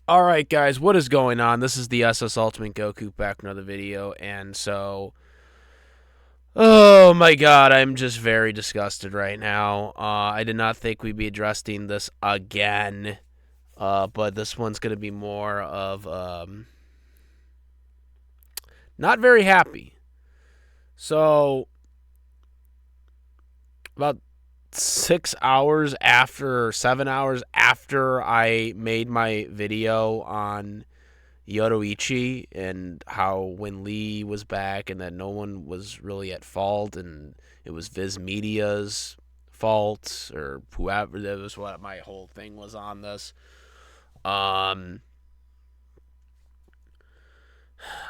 Alright guys, what is going on? This is the SS Ultimate Goku back with another video, and oh my god, I'm just very disgusted right now. I did not think we'd be addressing this again, but this one's going to be more of, not very happy. So, about 7 hours after I made my video on Yoruichi and how Wendee was back and that no one was really at fault and it was Viz Media's fault or whoever. That was what my whole thing was on this.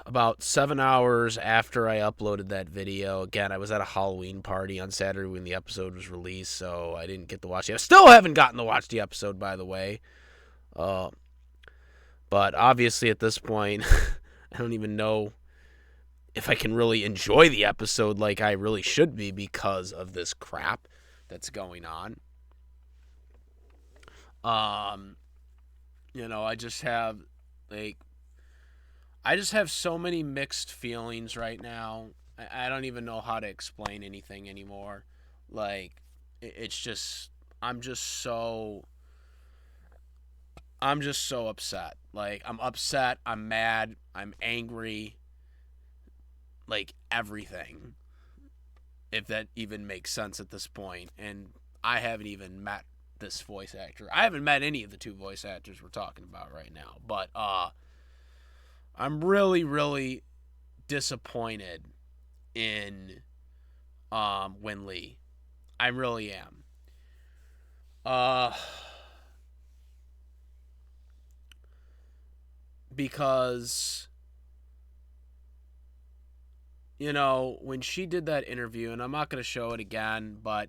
About 7 hours after I uploaded that video, again, I was at a Halloween party on Saturday when the episode was released, so I didn't get to watch it. I still haven't gotten to watch the episode, by the way. But obviously at this point, I don't even know if I can really enjoy the episode like I really should be because of this crap that's going on. I just have so many mixed feelings right now. I don't even know how to explain anything anymore. It's just I'm just so upset. I'm upset, I'm mad, I'm angry, everything. If that even makes sense at this point. And I haven't even met this voice actor. I haven't met any of the two voice actors we're talking about right now. But I'm really, really disappointed in Wendee. I really am. Because when she did that interview, and I'm not going to show it again, but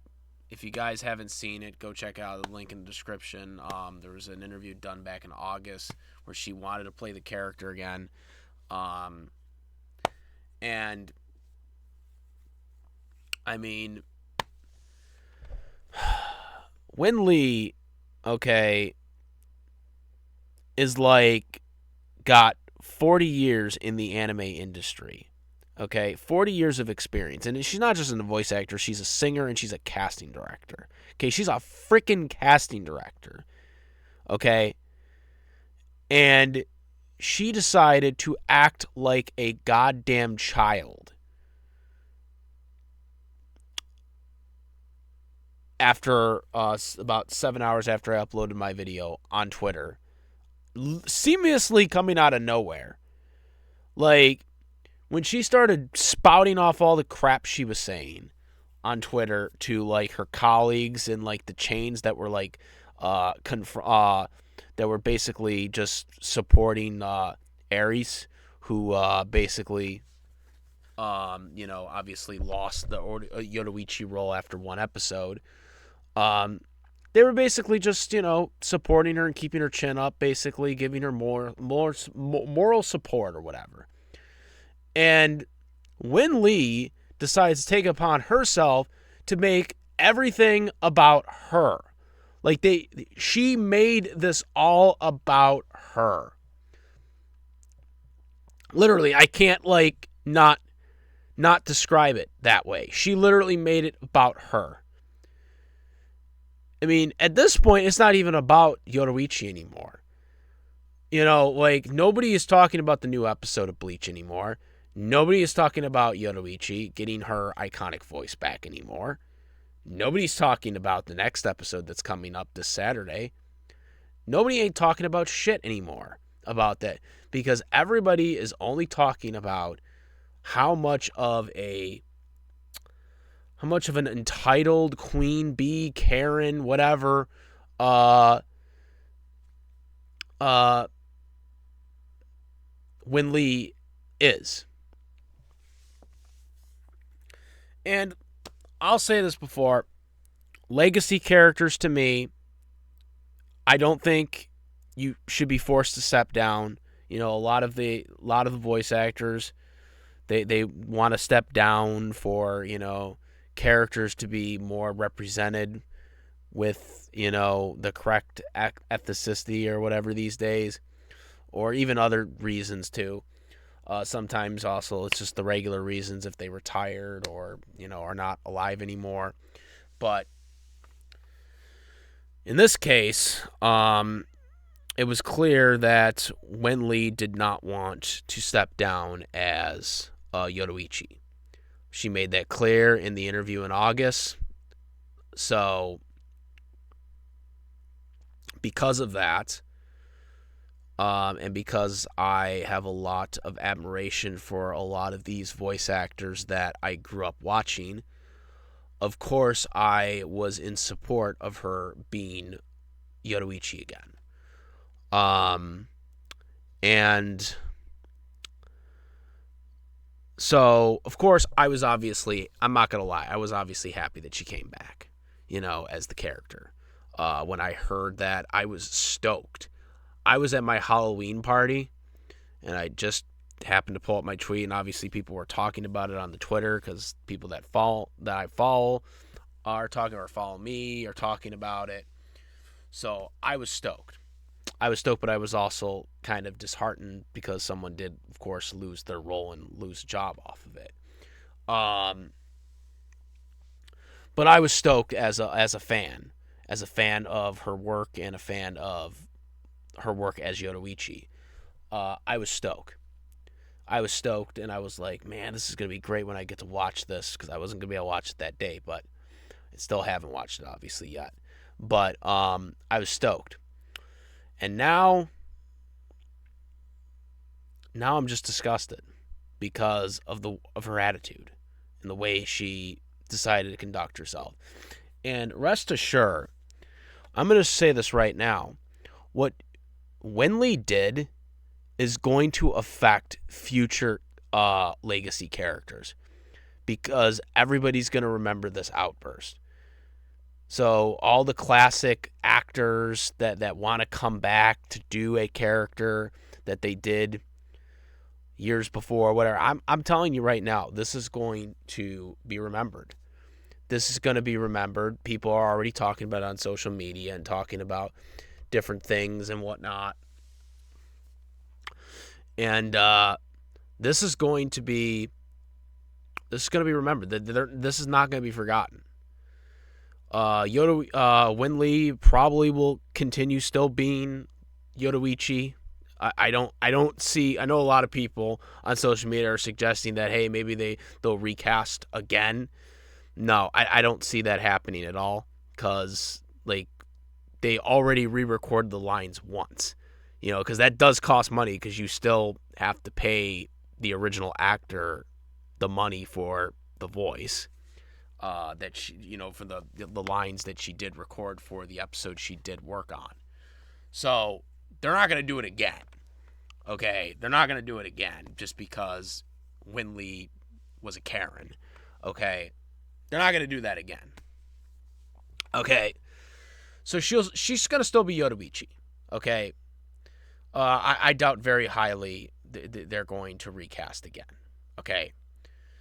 if you guys haven't seen it, go check out the link in the description. There was an interview done back in August where she wanted to play the character again. And, I mean, Wendee, okay, is got 40 years in the anime industry. Okay, 40 years of experience. And she's not just a voice actor, she's a singer and she's a casting director. Okay, she's a freaking casting director. Okay? And she decided to act like a goddamn child after about 7 hours after I uploaded my video on Twitter. Seamlessly coming out of nowhere. When she started spouting off all the crap she was saying on Twitter to her colleagues and the chains that were that were basically just supporting Aries, who basically obviously lost the Yoruichi role after one episode. They were basically just supporting her and keeping her chin up, basically giving her more moral support or whatever. And Wendee decides to take it upon herself to make everything about her. She made this all about her. Literally, I can't not describe it that way. She literally made it about her. I mean, at this point, it's not even about Yoruichi anymore. Nobody is talking about the new episode of Bleach anymore. Nobody is talking about Yoruichi getting her iconic voice back anymore. Nobody's talking about the next episode that's coming up this Saturday. Nobody ain't talking about shit anymore about that because everybody is only talking about how much of an entitled queen bee, Karen, whatever, Wendee is. And I'll say this before, legacy characters to me, I don't think you should be forced to step down. A lot of the voice actors, they want to step down for, characters to be more represented with, the correct ethnicity or whatever these days. or even other reasons too. Sometimes also it's just the regular reasons if they retired or, are not alive anymore. But in this case, it was clear that Wendee did not want to step down as Yoruichi. She made that clear in the interview in August. So, because of that, and because I have a lot of admiration for a lot of these voice actors that I grew up watching, of course I was in support of her being Yoruichi again. And so, of course, I'm not going to lie, I was obviously happy that she came back, as the character. When I heard that, I was stoked. I was at my Halloween party, and I just happened to pull up my tweet, and obviously people were talking about it on the Twitter because people that I follow are talking, or follow me, or talking about it. So I was stoked. But I was also kind of disheartened because someone did, of course, lose their role and lose a job off of it. But I was stoked as a fan of her work and a fan of her work as Yoruichi. I was stoked, and I was like, man, this is going to be great when I get to watch this, because I wasn't going to be able to watch it that day, but I still haven't watched it, obviously, yet. But I was stoked. And now I'm just disgusted because of her attitude and the way she decided to conduct herself. And rest assured, I'm going to say this right now, what Wendee did is going to affect future Legacy characters, because everybody's going to remember this outburst. So all the classic actors that want to come back to do a character that they did years before, whatever, I'm telling you right now, this is going to be remembered. This is going to be remembered. People are already talking about it on social media and talking about different things and whatnot. And this is going to be remembered. This is not going to be forgotten. Wendee probably will continue still being Yoruichi. I don't see. I know a lot of people on social media are suggesting that, hey, maybe they'll recast again. No, I don't see that happening at all, because they already re-recorded the lines once, because that does cost money, because you still have to pay the original actor the money for the voice. That she, for the lines that she did record for the episode she did work on. So they're not going to do it again. Okay? They're not going to do it again just because Wendee was a Karen. Okay? They're not going to do that again. Okay? So she's going to still be Yoruichi. Okay? I doubt very highly they're going to recast again. Okay?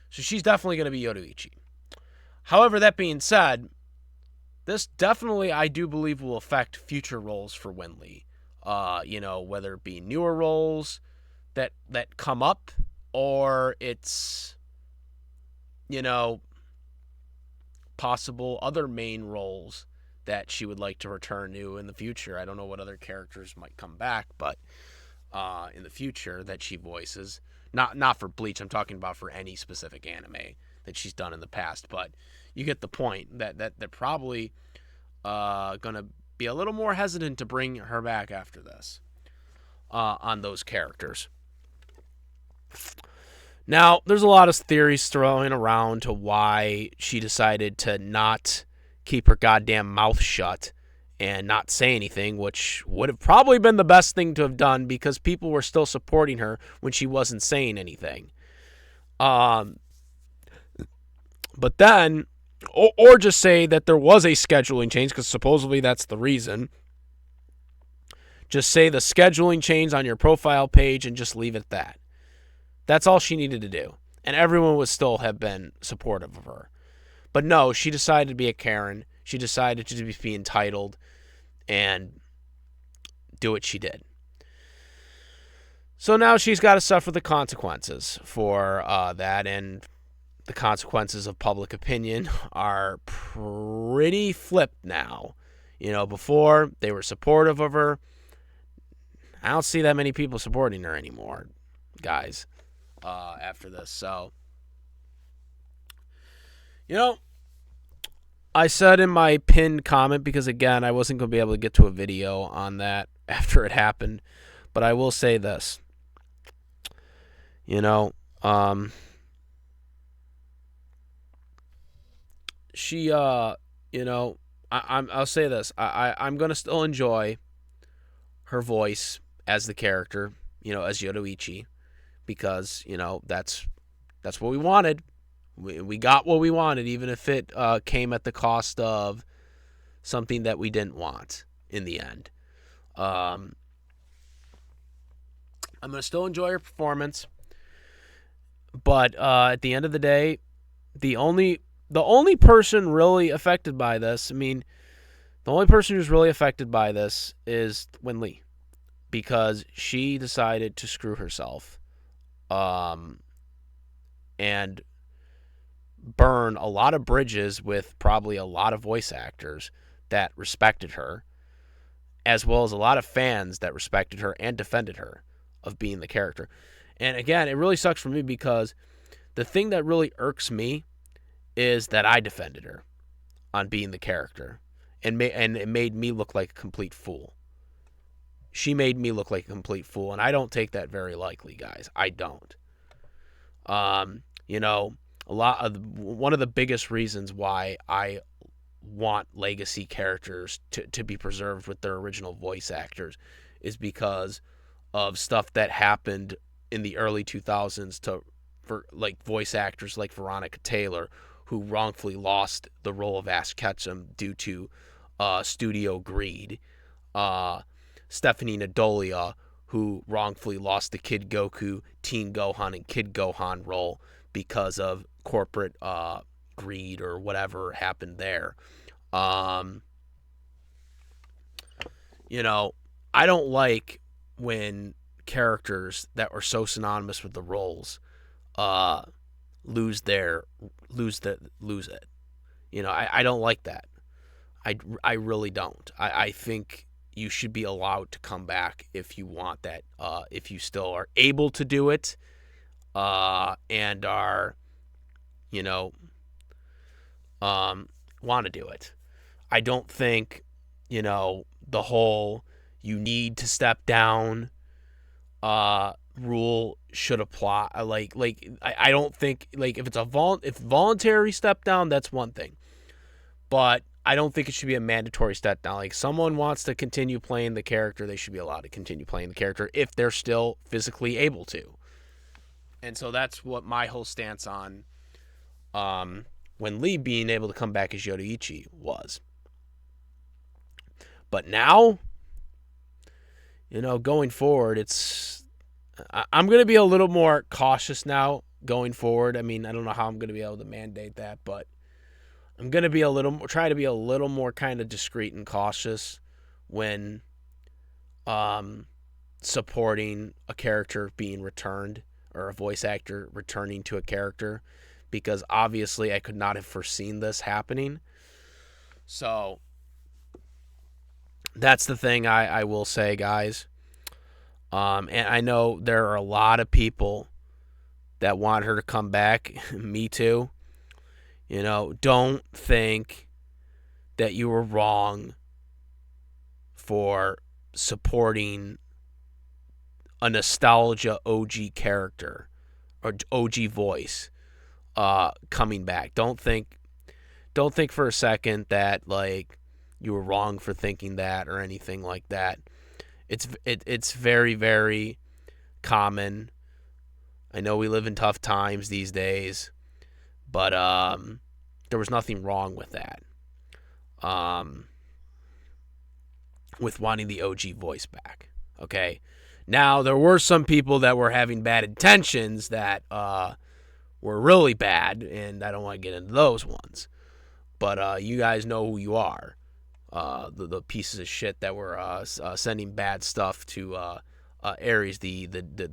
So she's definitely going to be Yoruichi. However, that being said, this definitely, I do believe, will affect future roles for Wendee. Whether it be newer roles that come up, or it's, possible other main roles that she would like to return to in the future. I don't know what other characters might come back, but in the future that she voices. Not for Bleach, I'm talking about for any specific anime that she's done in the past, but you get the point that they're probably going to be a little more hesitant to bring her back after this on those characters. Now, there's a lot of theories throwing around to why she decided to not keep her goddamn mouth shut and not say anything, which would have probably been the best thing to have done, because people were still supporting her when she wasn't saying anything. But then, or just say that there was a scheduling change, because supposedly that's the reason. Just say the scheduling change on your profile page and just leave it at that. That's all she needed to do. And everyone would still have been supportive of her. But no, she decided to be a Karen. She decided to be entitled and do what she did. So now she's got to suffer the consequences for that, and the consequences of public opinion are pretty flipped now. Before they were supportive of her. I don't see that many people supporting her anymore, guys, after this. So, I said in my pinned comment, because again, I wasn't going to be able to get to a video on that after it happened, but I will say this. She, I'll say this. I'm going to still enjoy her voice as the character, as Yoruichi, because, that's what we wanted. We got what we wanted, even if it came at the cost of something that we didn't want in the end. I'm going to still enjoy her performance, but at the end of the day, the only person really affected by this, the only person who's really affected by this is Wendee, because she decided to screw herself and burn a lot of bridges with probably a lot of voice actors that respected her, as well as a lot of fans that respected her and defended her of being the character. And again, it really sucks for me, because the thing that really irks me is that I defended her on being the character, and it made me look like a complete fool. She made me look like a complete fool, and I don't take that very lightly, guys. I don't. One of the biggest reasons why I want legacy characters to be preserved with their original voice actors is because of stuff that happened in the early 2000s for like voice actors like Veronica Taylor, who wrongfully lost the role of Ash Ketchum due to studio greed. Stephanie Nadolia, who wrongfully lost the Kid Goku, Teen Gohan, and Kid Gohan role because of corporate greed or whatever happened there. I don't like when characters that were so synonymous with the roles lose it. I don't like that. I really don't. I think you should be allowed to come back if you want that, if you still are able to do it, and are, want to do it. I don't think, the whole you need to step down rule should apply. I don't think, if it's if voluntary step down, that's one thing. But I don't think it should be a mandatory step down. Like, someone wants to continue playing the character, they should be allowed to continue playing the character if they're still physically able to. And so that's what my whole stance on Wendee being able to come back as Yoruichi was. But now, going forward, I'm going to be a little more cautious now going forward. I don't know how I'm going to be able to mandate that, but I'm going to try to be a little more kind of discreet and cautious when supporting a character being returned, or a voice actor returning to a character, because obviously I could not have foreseen this happening. So that's the thing I will say, guys. And I know there are a lot of people that want her to come back. Me too. Don't think that you were wrong for supporting a nostalgia OG character or OG voice coming back. Don't think for a second that you were wrong for thinking that or anything like that. It's very, very common. I know we live in tough times these days, but there was nothing wrong with that. With wanting the OG voice back. Okay. Now, there were some people that were having bad intentions that were really bad, and I don't want to get into those ones. But you guys know who you are. The pieces of shit that were sending bad stuff to Aries, the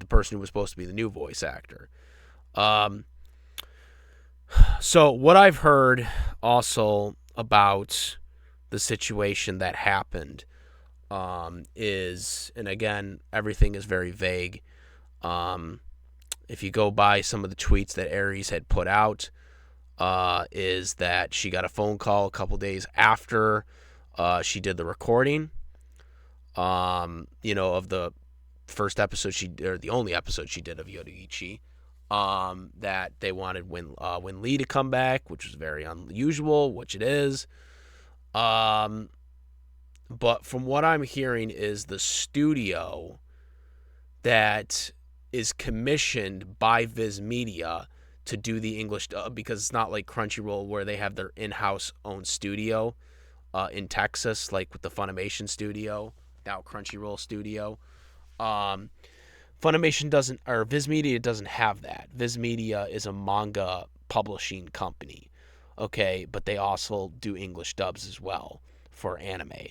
person who was supposed to be the new voice actor. Um, so what I've heard also about the situation that happened is, and again, everything is very vague. Um, if you go by some of the tweets that Aries had put out, is that she got a phone call a couple days after she did the recording, of the first episode or the only episode she did of Yoruichi, that they wanted Wendee to come back, which was very unusual, which it is. But from what I'm hearing is the studio that is commissioned by Viz Media to do the English dub, because it's not like Crunchyroll where they have their in-house own studio in Texas, like with the Funimation studio, now Crunchyroll studio. Funimation doesn't, or Viz Media doesn't have that. Viz Media is a manga publishing company, okay, but they also do English dubs as well for anime.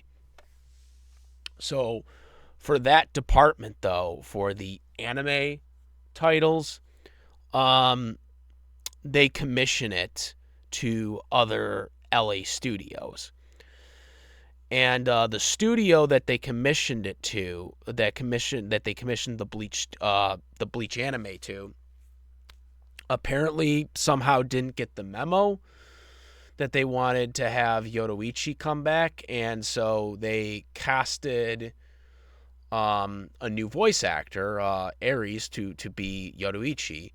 So for that department, though, for the anime titles, they commission it to other LA studios. And the studio that they commissioned it to, that they commissioned the Bleach anime to, apparently somehow didn't get the memo that they wanted to have Yoruichi come back, and so they casted a new voice actor, Aries, to be Yoruichi.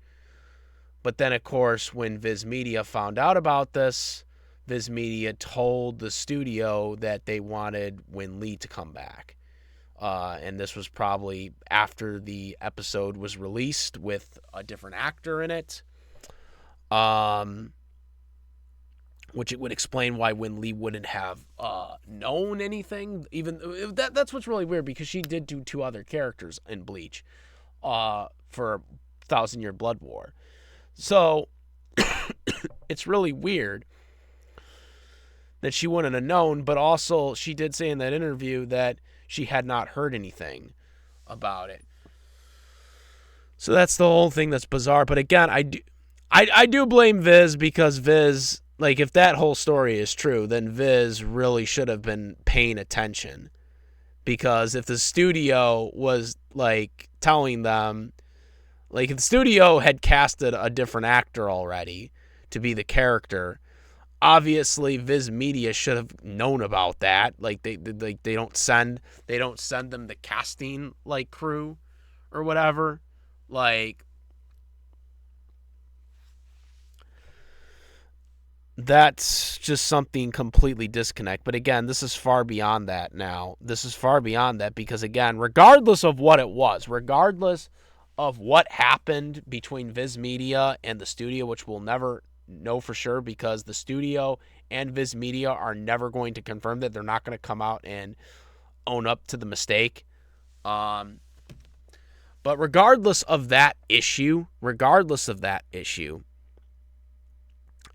But then, of course, when Viz Media found out about this, Viz Media told the studio that they wanted Wendee to come back. And this was probably after the episode was released with a different actor in it. Which it would explain why Wendee wouldn't have known anything. Even that's what's really weird, because she did do 2 other characters in Bleach for Thousand Year Blood War. So it's really weird that she wouldn't have known, but also she did say in that interview that she had not heard anything about it. So that's the whole thing that's bizarre. But again, I do blame Viz, because Viz, like, if that whole story is true, then Viz really should have been paying attention. Because if the studio was, like, telling them, like, if the studio had casted a different actor already to be the character, obviously Viz Media should have known about that. Like, they don't send them the casting, like, crew or whatever. Like, that's just something completely disconnect. But again, this is far beyond that now. This is far beyond that, because again, regardless of what it was, regardless of what happened between Viz Media and the studio, which we'll never know for sure, because the studio and Viz Media are never going to confirm that. They're not going to come out and own up to the mistake. But regardless of that issue,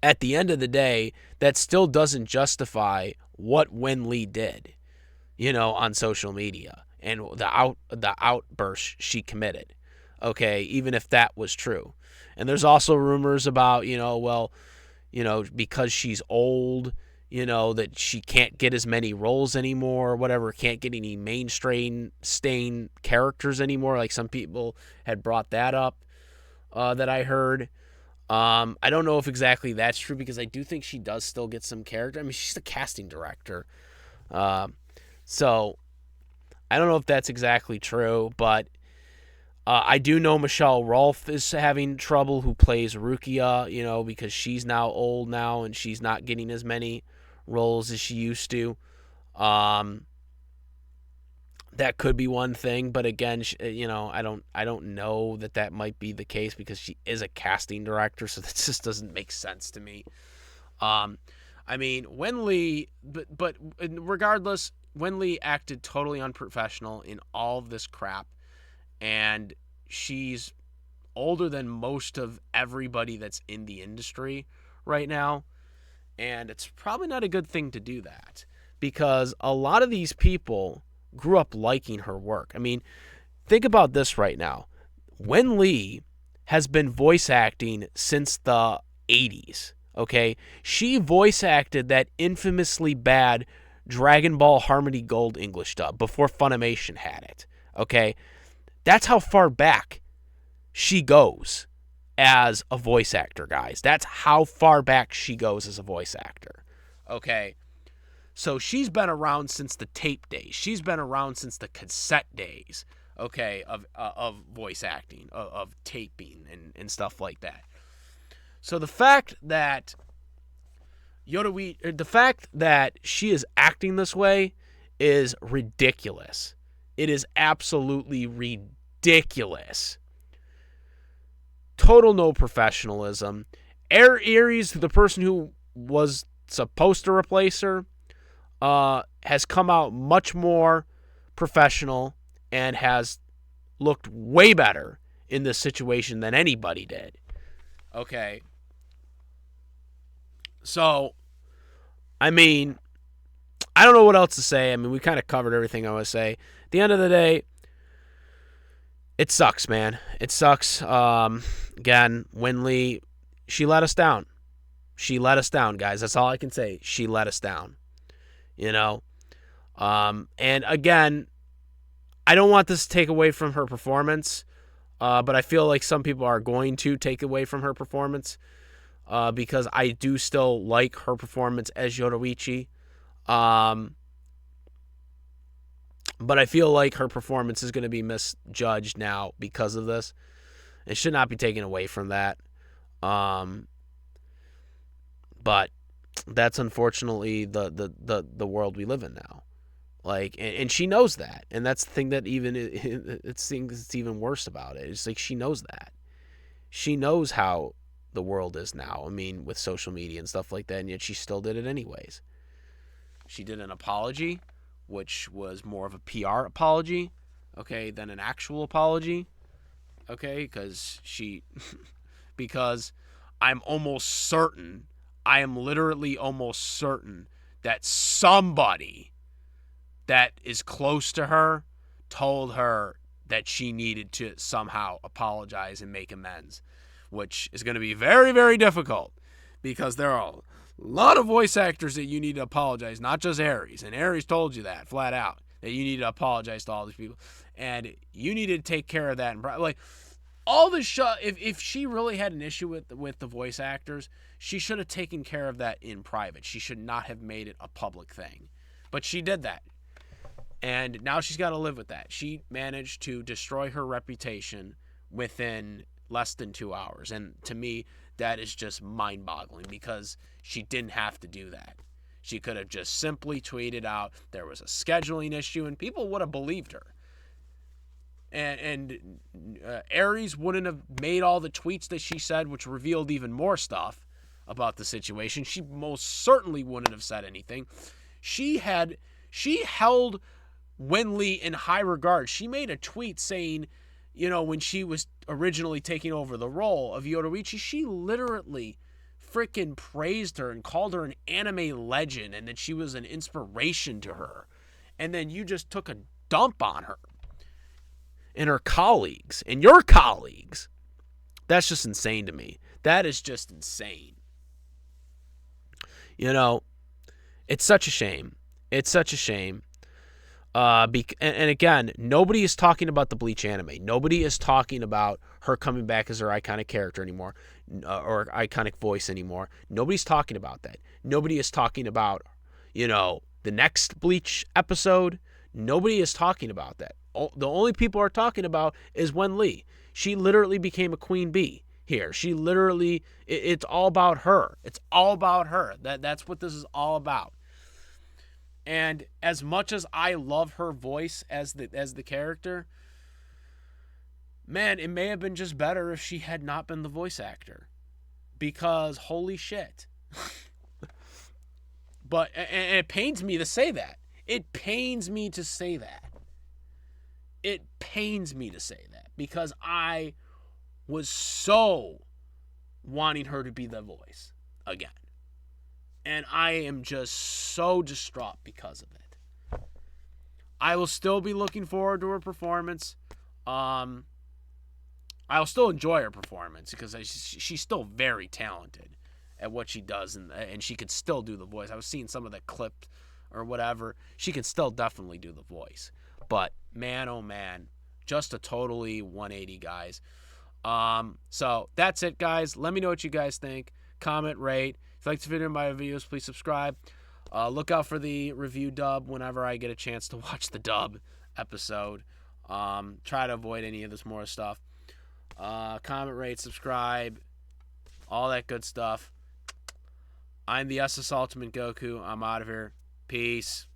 at the end of the day, that still doesn't justify what Wendee did, on social media, and the outburst she committed. Okay, even if that was true. And there's also rumors about, because she's old, that she can't get as many roles anymore, or whatever, can't get any mainstream stain characters anymore. Like, some people had brought that up that I heard. I don't know if exactly that's true, because I do think she does still get some character. I mean, she's the casting director. So I don't know if that's exactly true, but I do know Michelle Rolfe is having trouble, who plays Rukia, because she's now old now and she's not getting as many roles as she used to. That could be one thing, but again, I don't know that might be the case, because she is a casting director, so that just doesn't make sense to me. I mean, Wendee, but regardless, Wendee acted totally unprofessional in all of this crap, and she's older than most of everybody that's in the industry right now, and it's probably not a good thing to do that, because a lot of these people grew up liking her work. I mean, think about this right now. Wendee has been voice acting since the 80s. Okay, she voice acted that infamously bad Dragon Ball Harmony Gold English dub before Funimation had it. Okay, that's how far back she goes as a voice actor, guys. That's how far back she goes as a voice actor. Okay, so she's been around since the tape days. She's been around since the cassette days. Okay, of voice acting, of taping and stuff like that. So the fact that she is acting this way is ridiculous. It is absolutely ridiculous. Total no professionalism. Aries, the person who was supposed to replace her, has come out much more professional and has looked way better in this situation than anybody did. Okay. So, I mean, I don't know what else to say. I mean, we kind of covered everything I want to say. At the end of the day, it sucks, man. It sucks. Again, Wendee, she let us down. She let us down, guys. That's all I can say. She let us down. You know? And again, I don't want this to take away from her performance, but I feel like some people are going to take away from her performance because I do still like her performance as Yoruichi. But I feel like her performance is going to be misjudged now because of this. It should not be taken away from that. But that's unfortunately the world we live in now. Like, and she knows that, and that's the thing that it's even worse about it. It's like she knows that. She knows how the world is now. I mean, with social media and stuff like that, and yet she still did it anyways. She did an apology, which was more of a PR apology, okay, than an actual apology, okay, because I am literally almost certain that somebody that is close to her told her that she needed to somehow apologize and make amends, which is going to be very, very difficult because there are a lot of voice actors that you need to apologize, not just Aries. And Aries told you that flat out, that you need to apologize to all these people. And you need to take care of that. And like all the if she really had an issue with the voice actors, she should have taken care of that in private. She should not have made it a public thing. But she did that. And now she's got to live with that. She managed to destroy her reputation within less than 2 hours. And to me, that is just mind-boggling because she didn't have to do that. She could have just simply tweeted out there was a scheduling issue and people would have believed her. And Aries wouldn't have made all the tweets that she said, which revealed even more stuff about the situation. She most certainly wouldn't have said anything. She held Wendee in high regard. She made a tweet saying, you know, when she was originally taking over the role of Yoruichi, she literally freaking praised her and called her an anime legend and that she was an inspiration to her. And then you just took a dump on her and her colleagues and your colleagues. That's just insane to me. That is just insane. You know, it's such a shame. It's such a shame. And again, nobody is talking about the Bleach anime. Nobody is talking about her coming back as her iconic character anymore, or iconic voice anymore. Nobody's talking about that. Nobody is talking about, you know, the next Bleach episode. Nobody is talking about that. The only people are talking about is Wendee. She literally became a queen bee here. She literally, it's all about her. It's all about her. That's what this is all about. And as much as I love her voice as the character, man, it may have been just better if she had not been the voice actor. Because holy shit. But and it pains me to say that. It pains me to say that. It pains me to say that because I was so wanting her to be the voice again. And I am just so distraught because of it. I will still be looking forward to her performance. I'll still enjoy her performance because she's still very talented at what she does, and she can still do the voice. I was seeing some of the clips or whatever. She can still definitely do the voice. But man, oh man, just a totally 180, guys. So that's it, guys. Let me know what you guys think. Comment, rate. If you like this video and my videos, please subscribe. Look out for the review dub whenever I get a chance to watch the dub episode. Try to avoid any of this more stuff. Comment, rate, subscribe, all that good stuff. I'm the SS Ultimate Goku. I'm out of here. Peace.